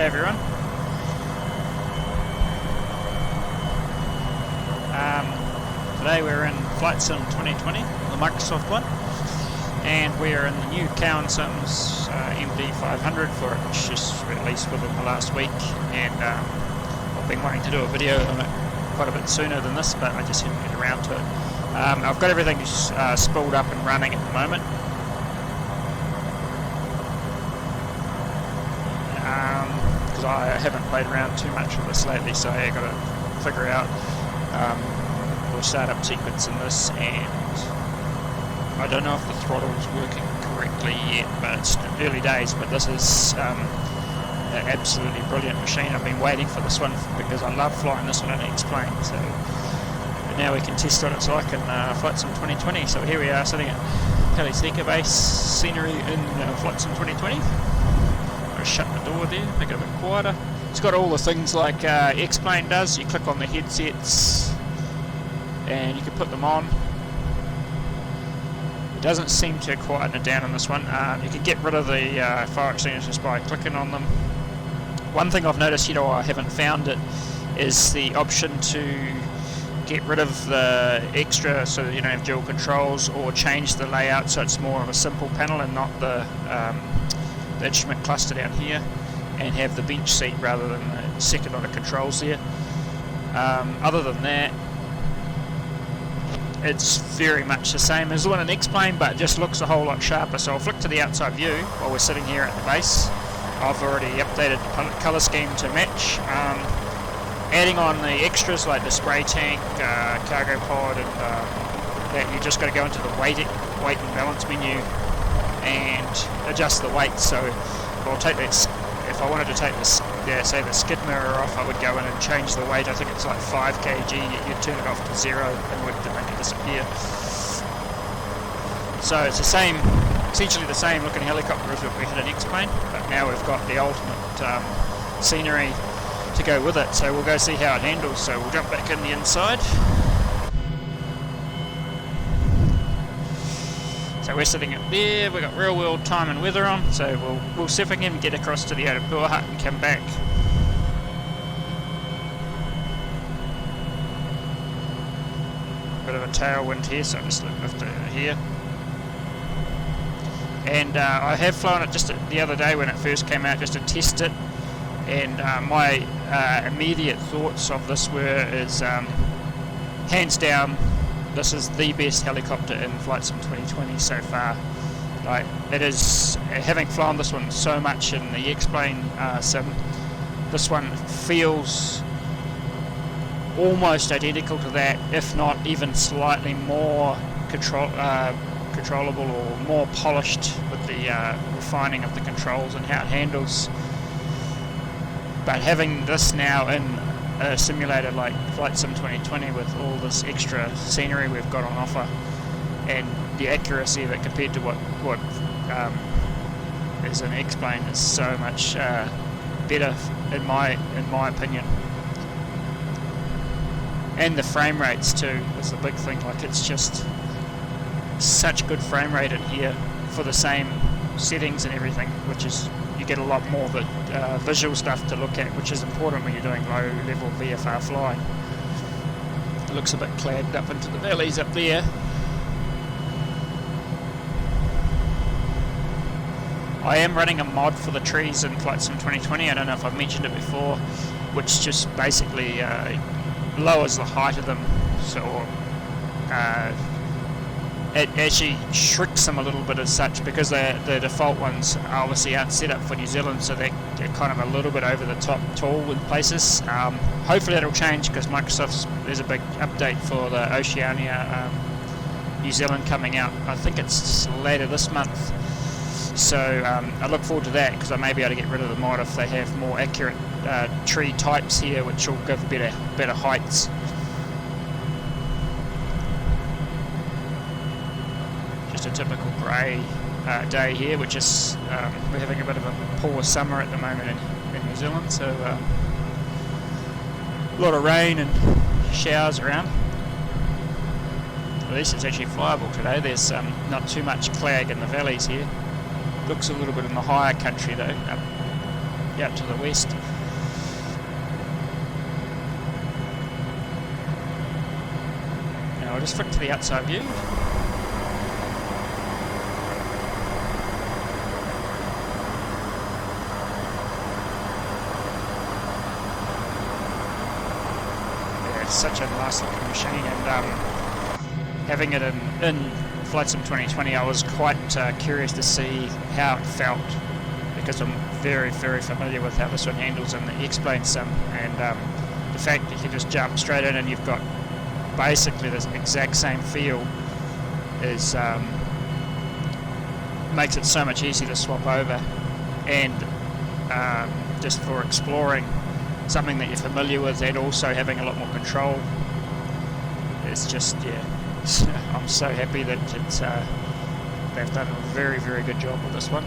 everyone. Today we're in Flight Sim 2020, the Microsoft one, and we're in the new Cowansim's MD500 for it, which just released within the last week, and I've been wanting to do a video on it quite a bit sooner than this, but I just didn't get around to it. I've got everything spooled up and running at the moment. Because I haven't played around too much with this lately, so I've got to figure out the startup sequence in this, and I don't know if the throttle's working correctly yet, but it's early days. But this is an absolutely brilliant machine. I've been waiting for this one because I love flying this one in X-Plane, so now we can test what it's like in Flight Sim 2020. So here we are sitting at Heli base, scenery in Flight Sim 2020. I'll shut the door there, make it a bit quieter. It's got all the things like X-Plane does. You click on the headsets and you can put them on. It doesn't seem to quieten it down on this one. You can get rid of the fire extinguishers just by clicking on them. One thing I've noticed, I haven't found it, is the option to get rid of the extra so that you don't have dual controls, or change the layout so it's more of a simple panel and not the instrument cluster down here, and have the bench seat rather than the second lot of controls there. Other than that, it's very much the same as the one in X-Plane, but just looks a whole lot sharper. So I'll flick to the outside view while we're sitting here at the base. I've already updated the colour scheme to match. Adding on the extras like the spray tank, cargo pod, and that, you just got to go into the weight and balance menu and adjust the weight. So I'll take that. If I wanted to take this, say the skid mirror off, I would go in and change the weight. I think it's like 5 kg. You'd turn it off to 0 and would make it disappear. So it's the same, essentially the same looking helicopter as we had an X-Plane, but now we've got the ultimate scenery to go with it. So we'll go see how it handles. So we'll jump back in the inside. So we're sitting up there, we've got real world time and weather on, so we'll see if we can get across to the Otapua hut and come back. Bit of a tailwind here, so I'll just lift it here. And I have flown it just the other day when it first came out, just to test it, and my immediate thoughts of this is hands down, this is the best helicopter in Flight Sim 2020 so far. Like, it is, having flown this one so much in the X-Plane sim, this one feels almost identical to that, if not even slightly more controllable or more polished with the refining of the controls and how it handles. But having this now in a simulator like Flight Sim 2020 with all this extra scenery we've got on offer, and the accuracy of it compared to what is an X-Plane, is so much better in my opinion. And the frame rates too is the big thing. Like, it's just such good frame rate in here for the same settings and everything, which is, you get a lot more of the visual stuff to look at, which is important when you're doing low level VFR flying. It looks a bit clagged up into the valleys up there. I am running a mod for the trees in Flight Sim 2020, I don't know if I've mentioned it before, which just basically lowers the height of them, so it actually shrinks them a little bit as such, because the default ones obviously aren't set up for New Zealand, so they're kind of a little bit over the top tall in places. Hopefully that'll change, because there's a big update for the Oceania New Zealand coming out. I think it's later this month, so I look forward to that, because I may be able to get rid of the mod if they have more accurate tree types here, which will give better heights. Just a typical grey day here, which is we're having a bit of a poor summer at the moment in New Zealand, so a lot of rain and showers around. At least it's actually flyable today. There's not too much clag in the valleys here. Looks a little bit in the higher country though, up out to the west. Now I'll just flick to the outside view. Such a nice looking machine, and having it in Flight Sim 2020, I was quite curious to see how it felt, because I'm very familiar with how this one handles in the X-Plane Sim, and the fact that you can just jump straight in and you've got basically this exact same feel is makes it so much easier to swap over, and just for exploring something that you're familiar with and also having a lot more control. It's just, yeah, I'm so happy that it's they've done a very good job with this one.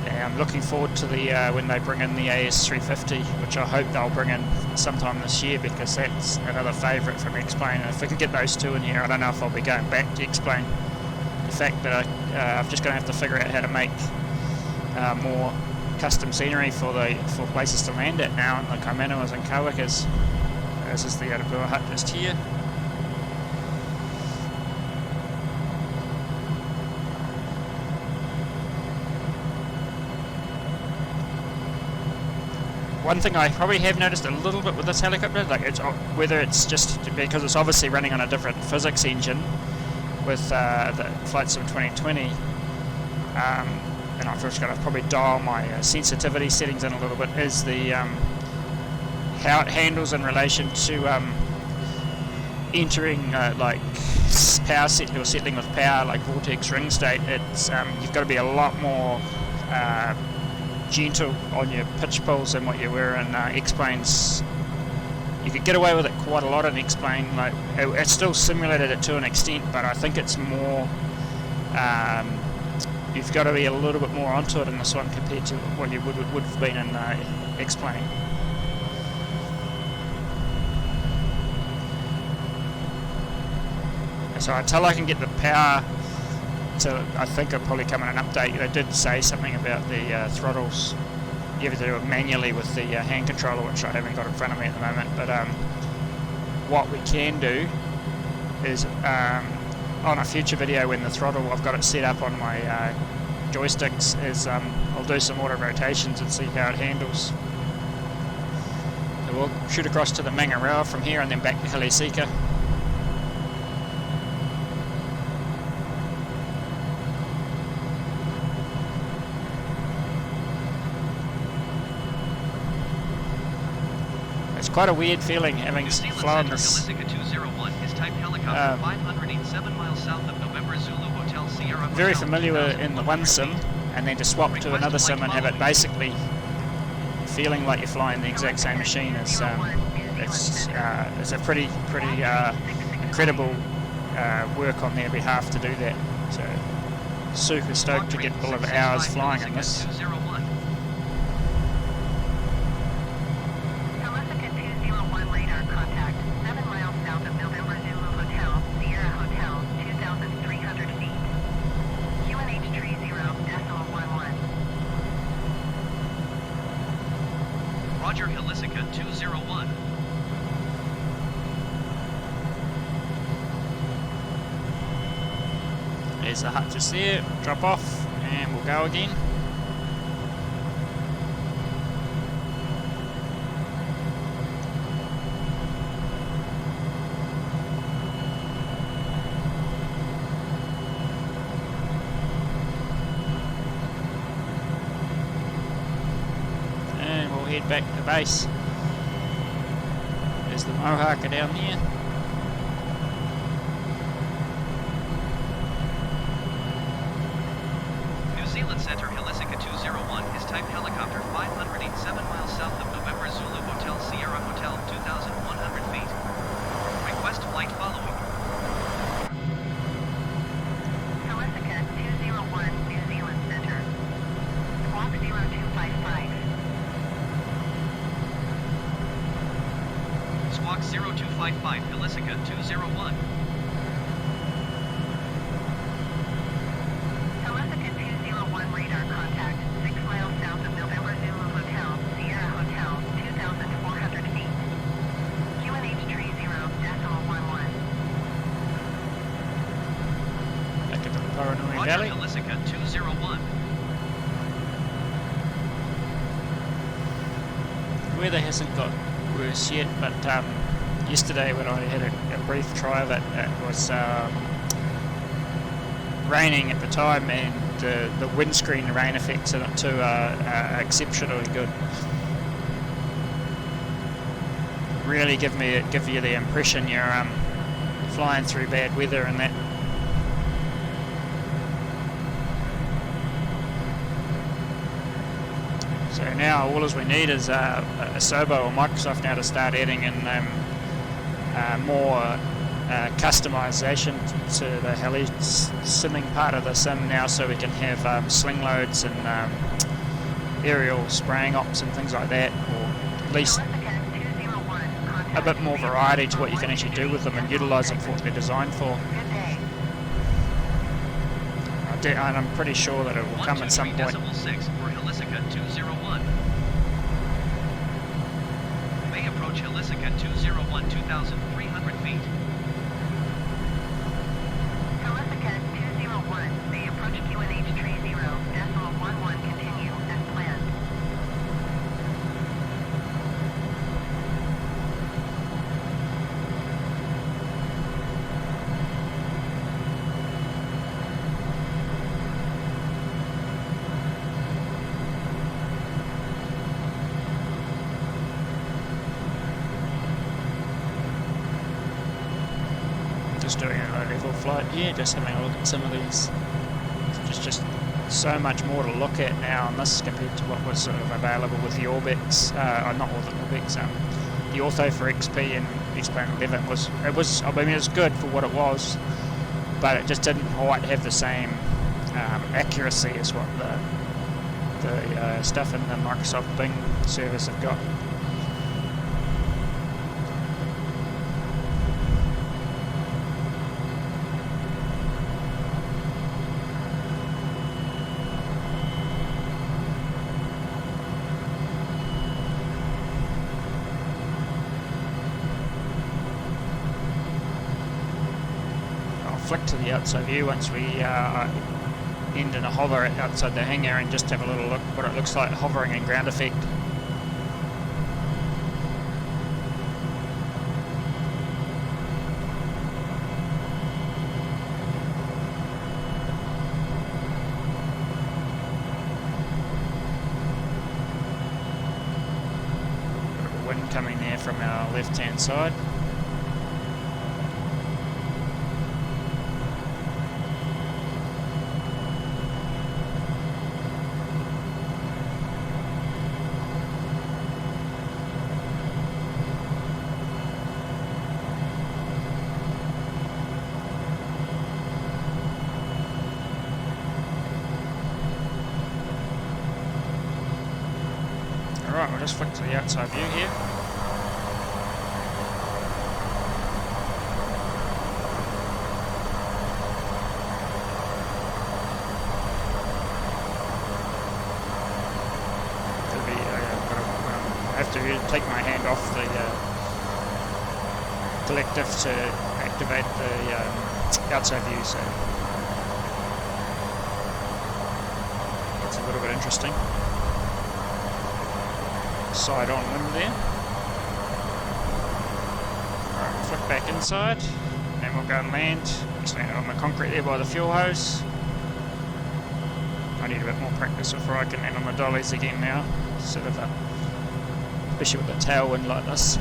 And I'm looking forward to the when they bring in the AS350, which I hope they'll bring in sometime this year, because that's another favourite from X-Plane. And if we can get those two in here, I don't know if I'll be going back to X-Plane. The fact that I'm just going to have to figure out how to make more custom scenery for places to land at now, and the Kaimanuas and Kawakas. This is the Arapua hut just here. One thing I probably have noticed a little bit with this helicopter, like whether it's just because it's obviously running on a different physics engine with the Flight Sim 2020, and I've just got to probably dial my sensitivity settings in a little bit, is the how it handles in relation to entering like power set or settling with power, like vortex ring state. It's you've got to be a lot more gentle on your pitch pulls than what you were in X-Planes. You could get away with it quite a lot in X-Plane. Like it still simulated it to an extent, but I think it's more. You've got to be a little bit more onto it in this one compared to what you would have been in X-Plane. So until I can get the power to, I think it'll probably come in an update. They did say something about the throttles. You have to do it manually with the hand controller, which I haven't got in front of me at the moment. But what we can do is on a future video, when the throttle, I've got it set up on my joysticks, is I'll do some auto rotations and see how it handles. So we'll shoot across to the Mangaroa from here and then back to Helesika. It's quite a weird feeling having flown this. Very familiar in the one sim, and then to swap to another sim and have it basically feeling like you're flying the exact same machine is it's a pretty incredible work on their behalf to do that. So super stoked to get all of hours flying in this. Roger, Helesika 201. There's the hut just there, drop off, and we'll go again. Head back to base. There's the Mohawker down there. New Zealand Centre, Helesika 201 is type helicopter 587 miles south of November Zulu Hotel Sierra Hotel 2,100 feet. Request flight following. Helesika 201 New Zealand Centre. Squawk 0255. Squawk 0255, Helesika 201. Helesika 201 radar contact. Taranui Roger, Valley. Helisica 201. Weather hasn't got worse yet, but yesterday when I had a brief try of it, it was raining at the time, and the windscreen rain effects in it too are exceptionally good. Really give you the impression you're flying through bad weather and that. So now all as we need is a Sobo or Microsoft now to start adding in more customization to the heli simming part of the sim now, so we can have sling loads and aerial spraying ops and things like that, or at least a bit more variety to what you can actually do with them and utilise them for what they're designed for. And I'm pretty sure that it will come at some point. 123.6 for Helisica 201. May approach Helisica 201 2,300 feet. Helisica 201, may approach QNH 30.11 continue as planned. Just doing a low level flight here, just having a look at some of these. There's just so much more to look at now on this compared to what was sort of available with the Orbex, not with the Orbex, the Ortho for XP and X-Plane 11 was I mean it was good for what it was, but it just didn't quite have the same accuracy as what the stuff in the Microsoft Bing service have got. Flick to the outside view once we end in a hover outside the hangar and just have a little look what it looks like hovering in ground effect. Bit of a wind coming there from our left hand side. Alright, we'll just flick to the outside view here. I have to take my hand off the collective to activate the outside view, so it's a little bit interesting. Side on wind there. Alright, we'll flick back inside, and we'll go and land. Just landed on the concrete there by the fuel hose. I need a bit more practice before I can land on the dollies again now, sort of especially with the tailwind like this.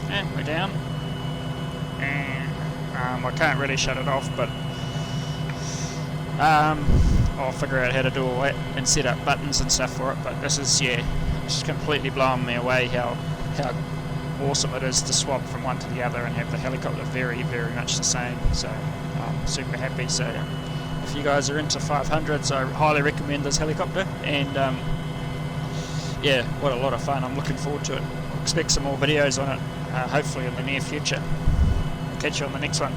And we're down, and I can't really shut it off, but I'll figure out how to do all that and set up buttons and stuff for it. But this is, yeah, it's completely blowing me away how awesome it is to swap from one to the other and have the helicopter very, very much the same. So I'm super happy. So if you guys are into 500s, I highly recommend this helicopter, and yeah, what a lot of fun. I'm looking forward to it. Expect some more videos on it, hopefully in the near future. I'll catch you on the next one.